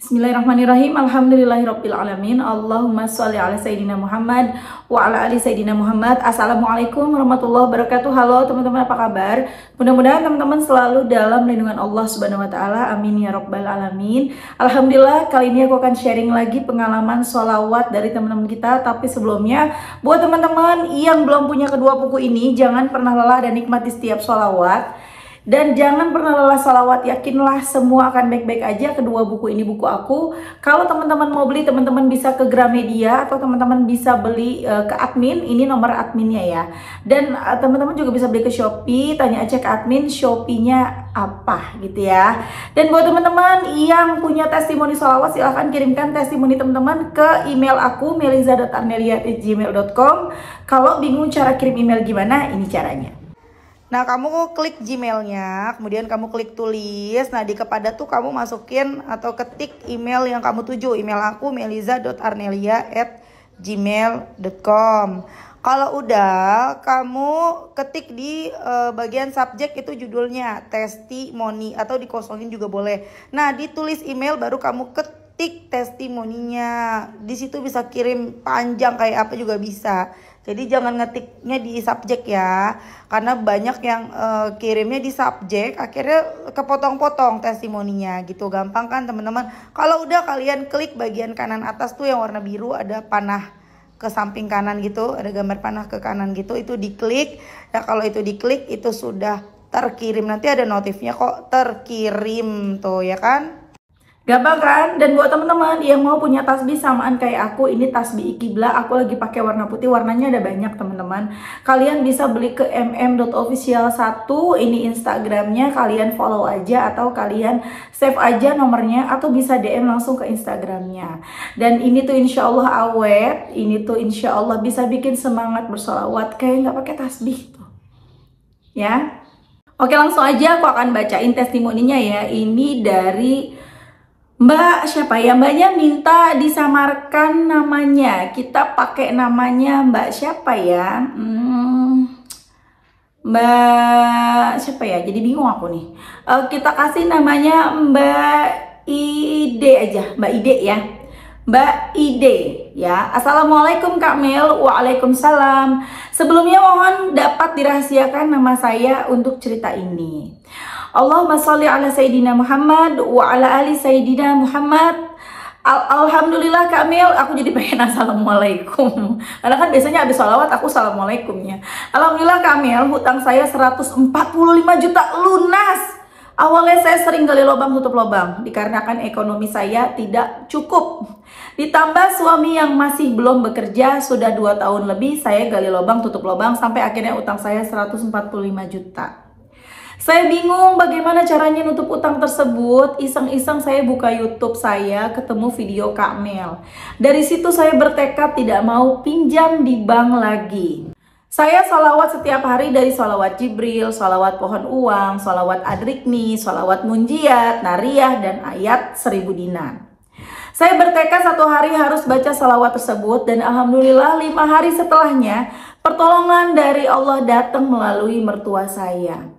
Bismillahirrahmanirrahim. Alhamdulillahirabbil alamin. Allahumma sholli ala sayidina Muhammad wa ala ali sayidina Muhammad. Assalamualaikum warahmatullahi wabarakatuh. Halo teman-teman, apa kabar? Mudah-mudahan teman-teman selalu dalam lindungan Allah Subhanahu wa taala. Amin ya rabbal alamin. Alhamdulillah, kali ini aku akan sharing lagi pengalaman sholawat dari teman-teman kita. Tapi sebelumnya, buat teman-teman yang belum punya kedua buku ini, jangan pernah lelah dan nikmati setiap sholawat. Dan jangan pernah lelah salawat, yakinlah semua akan baik-baik aja. Kedua buku ini buku aku. Kalau teman-teman mau beli, teman-teman bisa ke Gramedia atau teman-teman bisa beli ke admin. Ini nomor adminnya ya. Dan teman-teman juga bisa beli ke Shopee. Tanya aja ke admin Shopee-nya apa gitu ya. Dan buat teman-teman yang punya testimoni salawat, silahkan kirimkan testimoni teman-teman ke email aku meliza.arnelia@gmail.com. Kalau bingung cara kirim email gimana, ini caranya. Nah, kamu klik Gmailnya, kemudian kamu klik tulis. Nah, di kepada tuh kamu masukin atau ketik email yang kamu tuju. Email aku meliza.arnelia@gmail.com. Kalau udah, kamu ketik di bagian subjek itu judulnya testimoni atau dikosongin juga boleh. Nah, ditulis email baru kamu ketik testimoninya. Di situ bisa kirim panjang kayak apa juga bisa. Jadi jangan ngetiknya di subjek ya, karena banyak yang kirimnya di subjek, akhirnya kepotong-potong testimoninya gitu. Gampang kan teman-teman? Kalau udah, kalian klik bagian kanan atas tuh yang warna biru, ada panah ke samping kanan gitu, ada gambar panah ke kanan gitu, itu diklik. Nah, kalau itu diklik itu sudah terkirim, nanti ada notifnya kok terkirim tuh ya kan? Gampang kan? Dan buat teman-teman yang mau punya tasbih samaan kayak aku, ini tasbih Iqibla, aku lagi pakai warna putih, warnanya ada banyak teman-teman. Kalian bisa beli ke mm.official1, ini Instagramnya, kalian follow aja atau kalian save aja nomornya atau bisa DM langsung ke Instagramnya. Dan ini tuh insya Allah awet, ini tuh insya Allah bisa bikin semangat bersolawat kayak nggak pakai tasbih tuh, ya. Oke, langsung aja aku akan bacain testimoninya ya. Ini dari Mbak siapa ya? Mbaknya minta disamarkan namanya. Kita pakai namanya Mbak siapa ya? Mbak siapa ya? Jadi bingung aku nih. Kita kasih namanya Mbak Ide aja. Mbak Ide ya. Mbak Ide ya. Assalamualaikum Kak Mel. Waalaikumsalam. Sebelumnya mohon dapat dirahasiakan nama saya untuk cerita ini. Allahumma sholli ala Sayyidina Muhammad wa ala ali Sayyidina Muhammad. Alhamdulillah Kak Mel, aku jadi pengen assalamualaikum. Karena kan biasanya habis sholawat aku assalamualaikumnya. Alhamdulillah Kak Mel, hutang saya 145 juta lunas. Awalnya saya sering gali lubang tutup lubang dikarenakan ekonomi saya tidak cukup. Ditambah suami yang masih belum bekerja, sudah 2 tahun lebih saya gali lubang tutup lubang sampai akhirnya utang saya 145 juta. Saya bingung bagaimana caranya nutup utang tersebut. Iseng-iseng saya buka YouTube saya, ketemu video Kak Mel. Dari situ saya bertekad tidak mau pinjam di bank lagi. Saya sholawat setiap hari dari sholawat Jibril, sholawat pohon uang, sholawat adrikni, sholawat munjiat, nariyah, dan ayat 1000 dinar. Saya bertekad 1 hari harus baca sholawat tersebut dan alhamdulillah 5 hari setelahnya pertolongan dari Allah datang melalui mertua saya.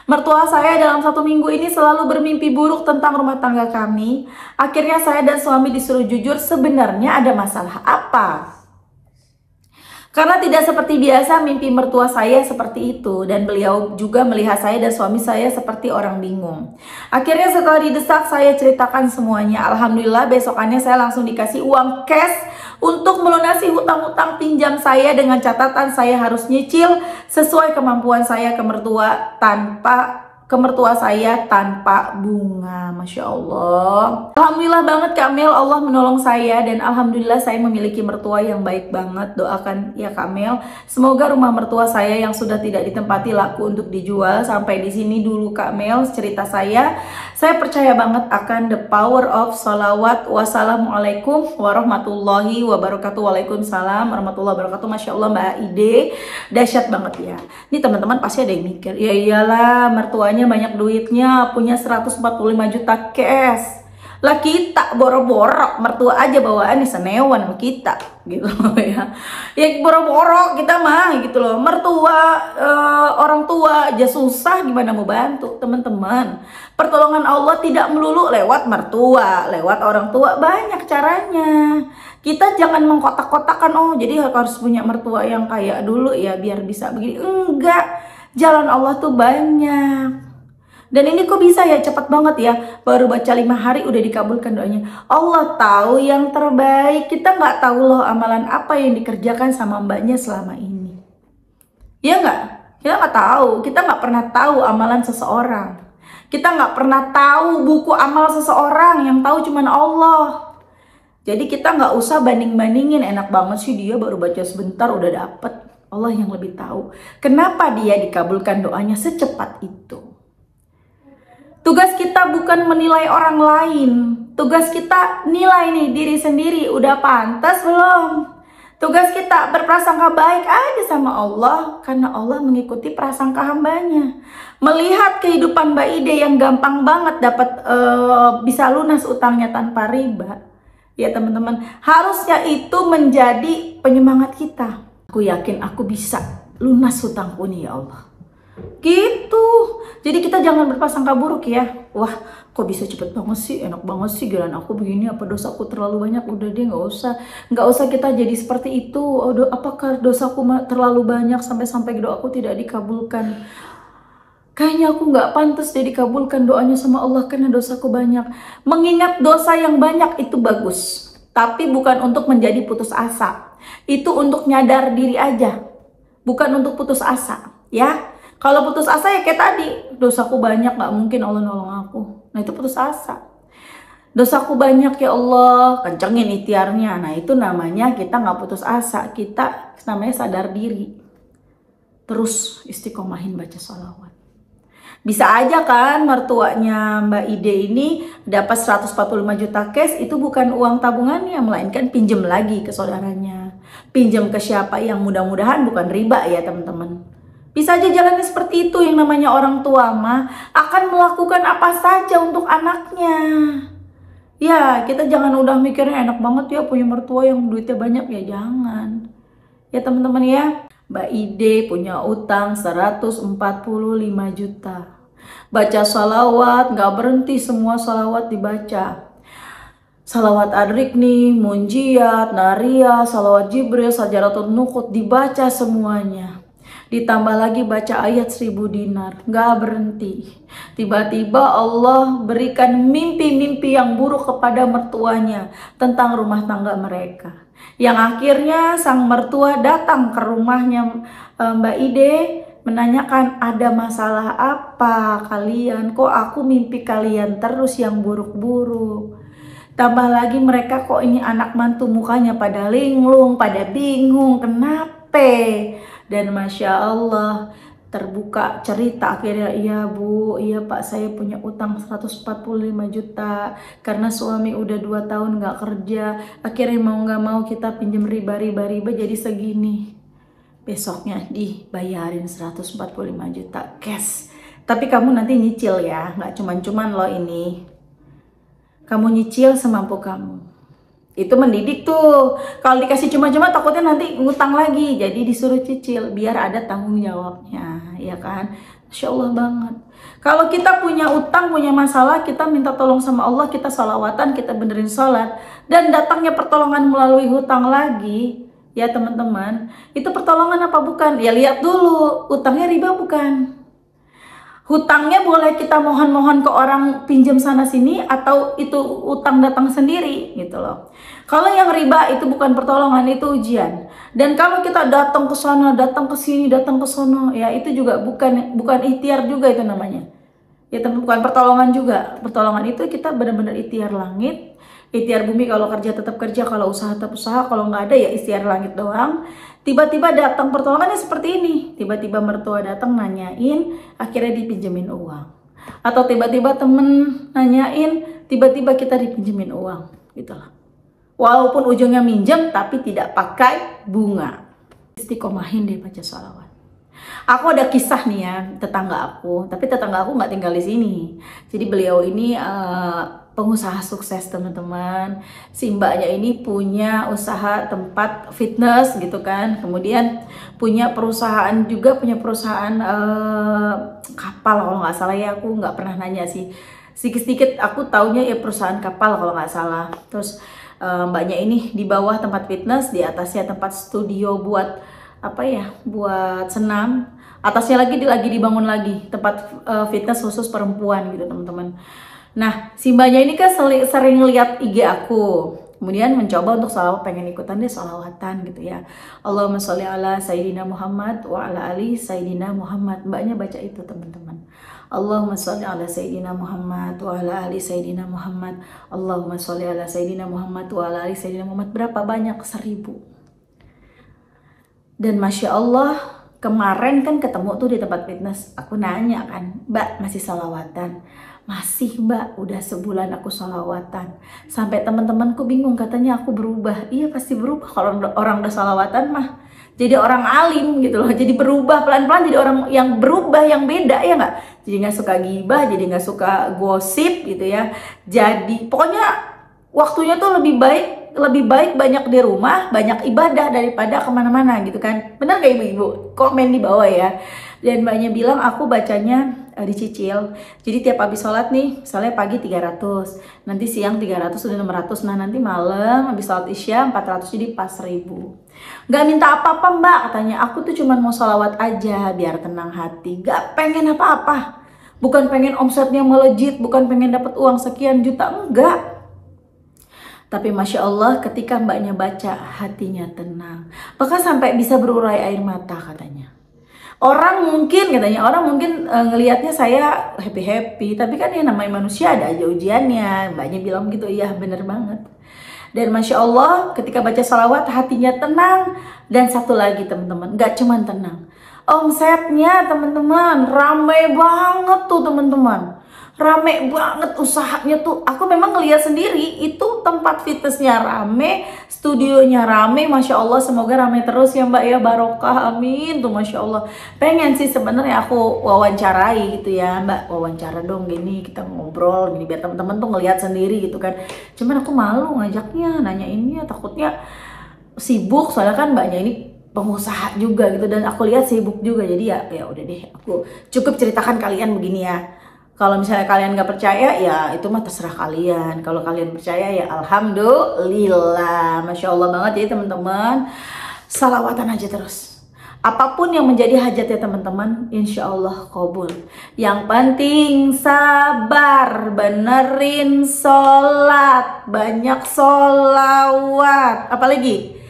Mertua saya dalam 1 minggu ini selalu bermimpi buruk tentang rumah tangga kami. Akhirnya saya dan suami disuruh jujur sebenarnya ada masalah apa. Karena tidak seperti biasa mimpi mertua saya seperti itu. Dan beliau juga melihat saya dan suami saya seperti orang bingung. Akhirnya setelah didesak saya ceritakan semuanya. Alhamdulillah besokannya saya langsung dikasih uang cash untuk melunasi hutang-hutang pinjam saya dengan catatan saya harus nyicil sesuai kemampuan saya ke mertua saya tanpa bunga. Masya Allah. Alhamdulillah banget Kak Mel, Allah menolong saya dan alhamdulillah saya memiliki mertua yang baik banget. Doakan ya Kak Mel, semoga rumah mertua saya yang sudah tidak ditempati laku untuk dijual. Sampai di sini dulu Kak Mel cerita saya. Saya percaya banget akan the power of sholawat. Wassalamualaikum warahmatullahi wabarakatuh. Waalaikumsalam warahmatullahi wabarakatuh. Masya Allah Mbak Ide, dahsyat banget ya. Ini teman-teman pasti ada yang mikir, ya iyalah mertuanya banyak duitnya, punya 145 juta cash. Lah kita borok-borok, mertua aja bawaannya senewan sama kita gitu loh ya. Ya borok-borok kita mah gitu loh. Mertua, orang tua aja susah, gimana mau bantu teman-teman. Pertolongan Allah tidak melulu lewat mertua, lewat orang tua, banyak caranya. Kita jangan mengkotak-kotakan, oh jadi harus punya mertua yang kayak dulu ya biar bisa begini. Enggak, jalan Allah tuh banyak. Dan ini kok bisa ya cepet banget ya, baru baca 5 hari udah dikabulkan doanya. Allah tahu yang terbaik, kita nggak tahu loh amalan apa yang dikerjakan sama mbaknya selama ini. Ya nggak? Kita nggak tahu, kita nggak pernah tahu amalan seseorang. Kita nggak pernah tahu buku amal seseorang, yang tahu cuman Allah. Jadi kita nggak usah banding-bandingin, enak banget sih dia baru baca sebentar udah dapet. Allah yang lebih tahu. Kenapa dia dikabulkan doanya secepat itu? Tugas kita bukan menilai orang lain. Tugas kita nilai nih diri sendiri. Udah pantas belum? Tugas kita berprasangka baik aja sama Allah. Karena Allah mengikuti prasangka hambanya. Melihat kehidupan Mbak Ide yang gampang banget dapat bisa lunas utangnya tanpa riba. Ya teman-teman, harusnya itu menjadi penyemangat kita. Aku yakin aku bisa lunas hutangku nih ya Allah. Gitu. Jadi kita jangan berprasangka buruk ya. Wah, kok bisa cepet banget sih, enak banget sih, giliran aku begini, apa dosaku terlalu banyak? Udah deh, nggak usah kita jadi seperti itu. Apakah dosaku terlalu banyak sampai doaku tidak dikabulkan? Kayaknya aku nggak pantas deh dikabulkan doanya sama Allah karena dosaku banyak. Mengingat dosa yang banyak itu bagus, tapi bukan untuk menjadi putus asa. Itu untuk nyadar diri aja, bukan untuk putus asa ya. Kalau putus asa ya kayak tadi, dosaku banyak, gak mungkin Allah nolong aku. Nah itu putus asa. Dosaku banyak ya Allah, kencengin ikhtiarnya. Nah itu namanya kita gak putus asa, kita namanya sadar diri. Terus istiqomahin baca sholawat. Bisa aja kan mertuanya Mbak Ide ini dapat 145 juta cash, itu bukan uang tabungannya, melainkan pinjem lagi ke saudaranya. Pinjem ke siapa yang mudah-mudahan bukan riba ya teman-teman. Bisa aja jalannya seperti itu. Yang namanya orang tua mah akan melakukan apa saja untuk anaknya. Ya kita jangan udah mikirnya enak banget ya punya mertua yang duitnya banyak, ya jangan. Ya teman-teman ya, Mbak Ide punya utang 145 juta. Baca sholawat gak berhenti, semua sholawat dibaca. Salawat Ad-Rikni, Munjiat, Naria, Salawat Jibril, Sajaratul Nuqut dibaca semuanya. Ditambah lagi baca ayat 1000 dinar, gak berhenti. Tiba-tiba Allah berikan mimpi-mimpi yang buruk kepada mertuanya tentang rumah tangga mereka. Yang akhirnya sang mertua datang ke rumahnya Mbak Ide menanyakan, ada masalah apa kalian? Kok aku mimpi kalian terus yang buruk-buruk? Tambah lagi mereka kok ini anak mantu mukanya pada linglung, pada bingung, kenapa? Dan Masya Allah terbuka cerita akhirnya, iya Bu, iya Pak, saya punya utang 145 juta karena suami udah 2 tahun gak kerja, akhirnya mau gak mau kita pinjam riba jadi segini. Besoknya dibayarin 145 juta cash. Tapi kamu nanti nyicil ya, gak cuman-cuman loh ini, kamu nyicil semampu kamu. Itu mendidik tuh. Kalau dikasih cuma-cuma takutnya nanti ngutang lagi. Jadi disuruh cicil biar ada tanggung jawabnya, ya kan? Masya Allah banget. Kalau kita punya utang, punya masalah, kita minta tolong sama Allah, kita sholawatan, kita benerin sholat, dan datangnya pertolongan melalui hutang lagi, ya teman-teman, itu pertolongan apa bukan? Ya lihat dulu, utangnya riba bukan? Hutangnya boleh kita mohon-mohon ke orang pinjam sana sini, atau itu utang datang sendiri gitu loh. Kalau yang riba itu bukan pertolongan, itu ujian. Dan kalau kita datang ke sana, datang ke sini, datang ke sono, ya itu juga bukan ikhtiar juga itu namanya. Ya teman, bukan pertolongan juga. Pertolongan itu kita benar-benar ikhtiar langit, ikhtiar bumi. Kalau kerja tetap kerja, kalau usaha tetap usaha, kalau nggak ada ya ikhtiar langit doang. Tiba-tiba datang pertolongannya seperti ini. Tiba-tiba mertua datang nanyain, akhirnya dipinjemin uang. Atau tiba-tiba temen nanyain, tiba-tiba kita dipinjemin uang. Gitu lah. Walaupun ujungnya minjem, tapi tidak pakai bunga. Istiqomahin deh baca sholawat. Aku ada kisah nih ya, tetangga aku. Tapi tetangga aku nggak tinggal di sini. Jadi beliau ini pengusaha sukses teman-teman. Si mbaknya ini punya usaha tempat fitness gitu kan, kemudian punya perusahaan juga, punya perusahaan kapal kalau nggak salah ya, aku nggak pernah nanya sih, sedikit-sedikit aku taunya ya perusahaan kapal kalau nggak salah. Terus mbaknya ini di bawah tempat fitness, di atasnya tempat studio buat apa ya, buat senam, atasnya lagi dibangun lagi tempat fitness khusus perempuan gitu teman-teman. Nah, si mbaknya ini kan sering lihat IG aku, kemudian mencoba untuk selalu pengen ikutan deh sholawatan gitu ya. Allahumma sholli ala Sayyidina Muhammad wa ala ali Sayyidina Muhammad. Mbaknya baca itu teman-teman. Allahumma sholli ala Sayyidina Muhammad wa ala ali Sayyidina Muhammad. Allahumma sholli ala Sayyidina Muhammad wa ala ali Sayyidina Muhammad. Berapa banyak? 1000. Dan Masya Allah, kemarin kan ketemu tuh di tempat fitness. Aku nanya kan, Mbak masih sholawatan? Masih mbak, udah sebulan aku sholawatan. Sampai teman-temanku bingung, katanya aku berubah. Iya pasti berubah, kalau orang udah sholawatan mah jadi orang alim gitu loh. Jadi berubah pelan-pelan, jadi orang yang berubah, yang beda ya nggak. Jadi nggak suka gibah, jadi nggak suka gosip gitu ya. Jadi pokoknya waktunya tuh lebih baik banyak di rumah, banyak ibadah daripada kemana-mana gitu kan. Benar gak ibu-ibu? Komen di bawah ya. Dan mbaknya bilang aku bacanya dicicil. Jadi tiap habis sholat nih, misalnya pagi 300, nanti siang 300 udah 600, nah nanti malam habis sholat isya 400, jadi pas 1000. Gak minta apa-apa mbak, katanya. Aku tuh cuman mau sholawat aja biar tenang hati, gak pengen apa-apa. Bukan pengen omsetnya melejit, bukan pengen dapat uang sekian juta, enggak. Tapi Masya Allah ketika mbaknya baca, hatinya tenang. Bahkan sampai bisa berurai air mata katanya. Orang mungkin ngelihatnya saya happy-happy, tapi kan ya namanya manusia ada aja ujiannya. Mbaknya bilang gitu, iya bener banget. Dan Masya Allah ketika baca salawat hatinya tenang. Dan satu lagi teman-teman, gak cuman tenang, omsetnya teman-teman rame banget tuh teman-teman. Rame banget usahanya tuh. Aku memang ngeliat sendiri itu tempat fitnessnya rame, studionya rame. Masya Allah, semoga rame terus ya mbak ya, barokah, amin tuh Masya Allah. Pengen sih sebenarnya aku wawancarai gitu ya mbak, wawancara dong gini, kita ngobrol gini biar teman-teman tuh ngeliat sendiri gitu kan. Cuman aku malu ngajaknya, nanyainnya, takutnya sibuk soalnya kan mbaknya ini pengusaha juga gitu, dan aku lihat sibuk juga. Jadi ya udah deh, aku cukup ceritakan kalian begini ya. Kalau misalnya kalian nggak percaya ya itu mah terserah kalian. Kalau kalian percaya ya alhamdulillah, Masya Allah banget. Jadi teman-teman salawatan aja terus. Apapun yang menjadi hajatnya teman-teman, insya Allah kabul. Yang penting sabar, benerin sholat, banyak sholawat. Apalagi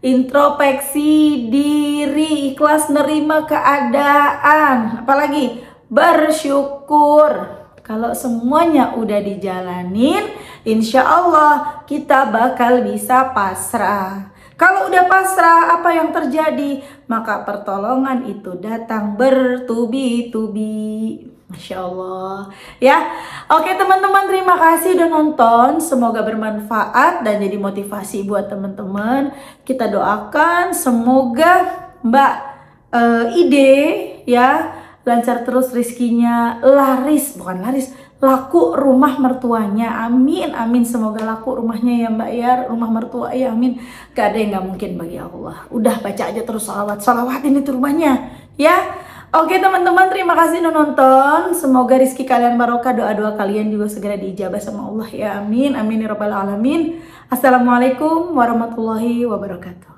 introspeksi diri, ikhlas nerima keadaan. Apalagi bersyukur. Kalau semuanya udah dijalanin, insya Allah kita bakal bisa pasrah. Kalau udah pasrah, apa yang terjadi? Maka pertolongan itu datang bertubi-tubi. Masya Allah ya. Oke teman-teman, terima kasih udah nonton. Semoga bermanfaat dan jadi motivasi buat teman-teman. Kita doakan semoga Mbak Ide ya lancar terus rezekinya, laku rumah mertuanya, amin amin. Semoga laku rumahnya ya mbak ya, rumah mertua ya, amin. Gak ada yang gak mungkin bagi Allah. Udah baca aja terus salawatin itu rumahnya ya. Oke teman-teman, terima kasih udah nonton. Semoga rezeki kalian barokah, doa-doa kalian juga segera diijabah sama Allah ya, amin amin ya rabbal alamin. Assalamualaikum warahmatullahi wabarakatuh.